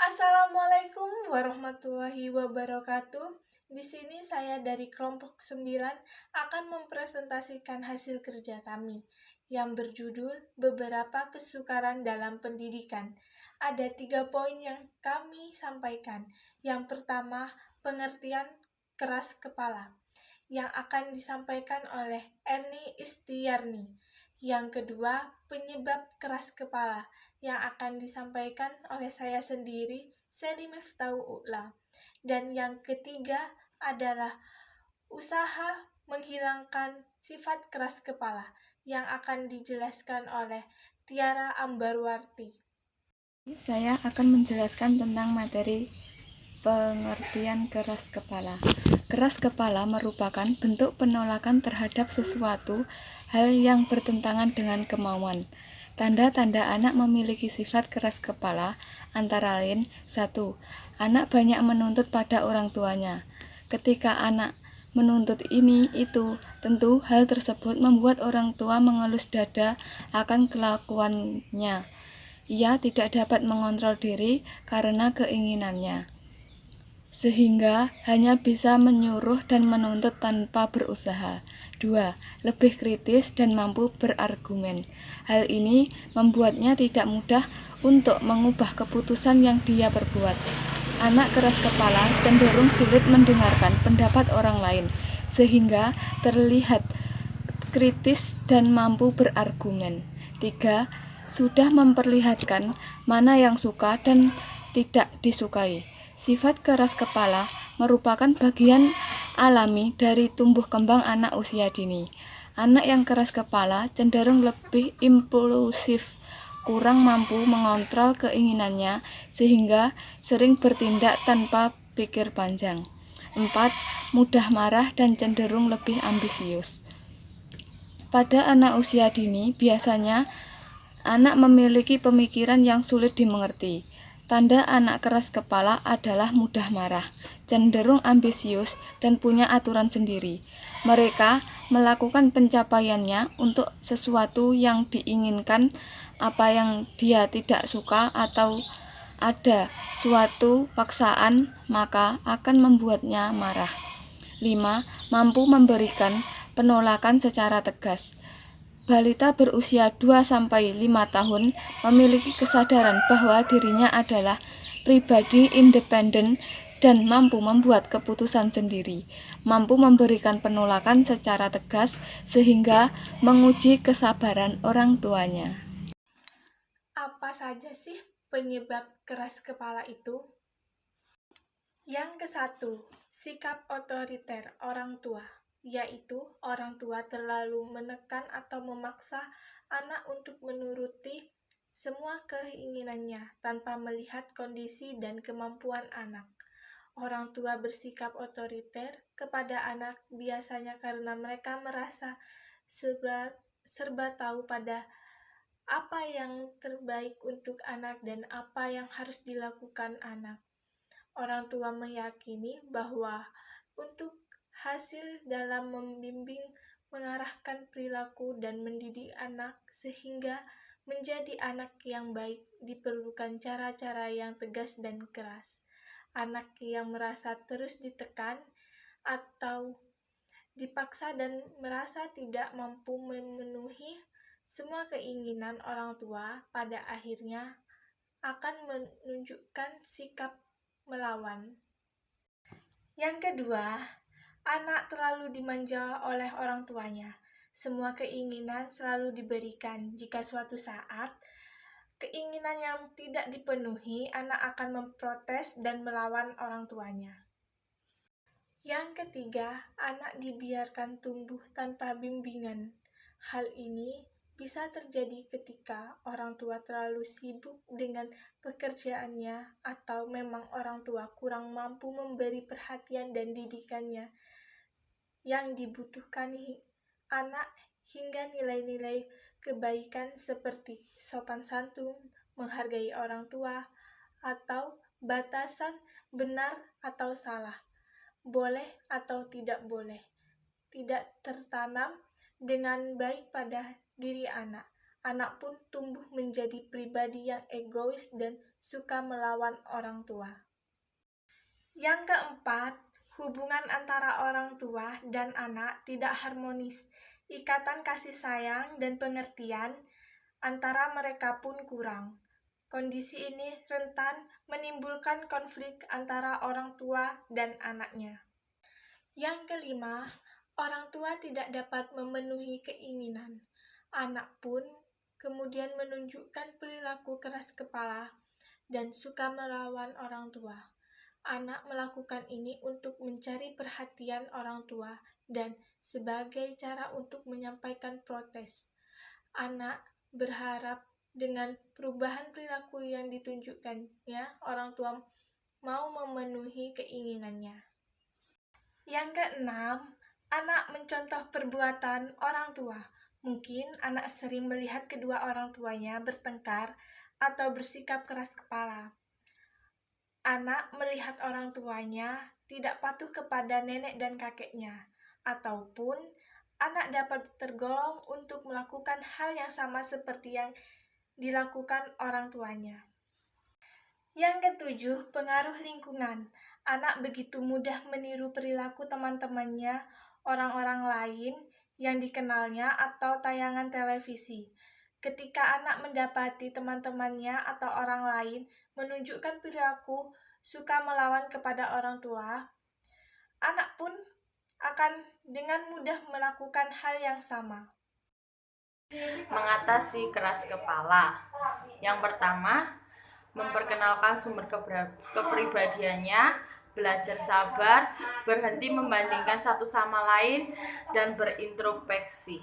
Assalamualaikum warahmatullahi wabarakatuh. Di sini saya dari kelompok 9 akan mempresentasikan hasil kerja kami yang berjudul Beberapa Kesukaran dalam Pendidikan. Ada 3 poin yang kami sampaikan. Yang pertama, pengertian keras kepala yang akan disampaikan oleh Erni Istiarni. Yang kedua, penyebab keras kepala yang akan disampaikan oleh saya sendiri, Seli Miftahul. Dan yang ketiga adalah usaha menghilangkan sifat keras kepala yang akan dijelaskan oleh Tiara Ambarwarti. Saya akan menjelaskan tentang materi pengertian keras kepala. Keras kepala merupakan bentuk penolakan terhadap sesuatu hal yang bertentangan dengan kemauan. Tanda-tanda anak memiliki sifat keras kepala antara lain: 1. Anak banyak menuntut pada orang tuanya. Ketika anak menuntut ini itu, tentu hal tersebut membuat orang tua mengelus dada akan kelakuannya. Ia tidak dapat mengontrol diri karena keinginannya, sehingga hanya bisa menyuruh dan menuntut tanpa berusaha. 2. Lebih kritis dan mampu berargumen. Hal ini membuatnya tidak mudah untuk mengubah keputusan yang dia perbuat. Anak keras kepala cenderung sulit mendengarkan pendapat orang lain, sehingga terlihat kritis dan mampu berargumen. 3. Sudah memperlihatkan mana yang suka dan tidak disukai. Sifat keras kepala merupakan bagian alami dari tumbuh kembang anak usia dini. Anak yang keras kepala cenderung lebih impulsif, kurang mampu mengontrol keinginannya, sehingga sering bertindak tanpa pikir panjang. 4. Mudah marah dan cenderung lebih ambisius. Pada anak usia dini, biasanya anak memiliki pemikiran yang sulit dimengerti. Tanda anak keras kepala adalah mudah marah, cenderung ambisius, dan punya aturan sendiri. Mereka melakukan pencapaiannya untuk sesuatu yang diinginkan, apa yang dia tidak suka, atau ada suatu paksaan, maka akan membuatnya marah. 5. Mampu memberikan penolakan secara tegas. Balita berusia 2-5 tahun memiliki kesadaran bahwa dirinya adalah pribadi independen dan mampu membuat keputusan sendiri, mampu memberikan penolakan secara tegas sehingga menguji kesabaran orang tuanya. Apa saja sih penyebab keras kepala itu? Yang ke-1, sikap otoriter orang tua, yaitu orang tua terlalu menekan atau memaksa anak untuk menuruti semua keinginannya tanpa melihat kondisi dan kemampuan anak. Orang tua bersikap otoriter kepada anak biasanya karena mereka merasa serba tahu pada apa yang terbaik untuk anak dan apa yang harus dilakukan anak. Orang tua meyakini bahwa untuk hasil dalam membimbing, mengarahkan perilaku dan mendidik anak sehingga menjadi anak yang baik diperlukan cara-cara yang tegas dan keras. Anak yang merasa terus ditekan atau dipaksa dan merasa tidak mampu memenuhi semua keinginan orang tua pada akhirnya akan menunjukkan sikap melawan. Yang kedua, anak terlalu dimanja oleh orang tuanya. Semua keinginan selalu diberikan. Jika suatu saat keinginan yang tidak dipenuhi, anak akan memprotes dan melawan orang tuanya. Yang ketiga, anak dibiarkan tumbuh tanpa bimbingan. Hal ini bisa terjadi ketika orang tua terlalu sibuk dengan pekerjaannya atau memang orang tua kurang mampu memberi perhatian dan didikannya yang dibutuhkan anak hingga nilai-nilai kebaikan seperti sopan santun, menghargai orang tua, atau batasan benar atau salah, boleh atau tidak boleh, tidak tertanam dengan baik pada diri anak. anak pun tumbuh menjadi pribadi yang egois dan suka melawan orang tua. Yang keempat, hubungan antara orang tua dan anak tidak harmonis. Ikatan kasih sayang dan pengertian antara mereka pun kurang. Kondisi ini rentan menimbulkan konflik antara orang tua dan anaknya. Yang kelima, orang tua tidak dapat memenuhi keinginan. Anak pun kemudian menunjukkan perilaku keras kepala dan suka melawan orang tua. Anak melakukan ini untuk mencari perhatian orang tua dan sebagai cara untuk menyampaikan protes. Anak berharap dengan perubahan perilaku yang ditunjukkannya, orang tua mau memenuhi keinginannya. Yang keenam, anak mencontoh perbuatan orang tua. Mungkin anak sering melihat kedua orang tuanya bertengkar atau bersikap keras kepala. Anak melihat orang tuanya tidak patuh kepada nenek dan kakeknya, ataupun anak dapat tergolong untuk melakukan hal yang sama seperti yang dilakukan orang tuanya. Yang ketujuh, pengaruh lingkungan. Anak begitu mudah meniru perilaku teman-temannya, orang-orang lain yang dikenalnya, atau tayangan televisi. Ketika anak mendapati teman-temannya atau orang lain menunjukkan perilaku suka melawan kepada orang tua, anak pun akan dengan mudah melakukan hal yang sama. Mengatasi keras kepala. Yang pertama, memperkenalkan sumber kepribadiannya, belajar sabar, berhenti membandingkan satu sama lain, dan berintrospeksi.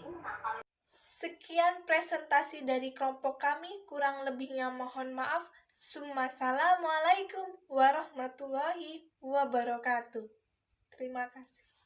Sekian presentasi dari kelompok kami, kurang lebihnya mohon maaf. Assalamualaikum warahmatullahi wabarakatuh. Terima kasih.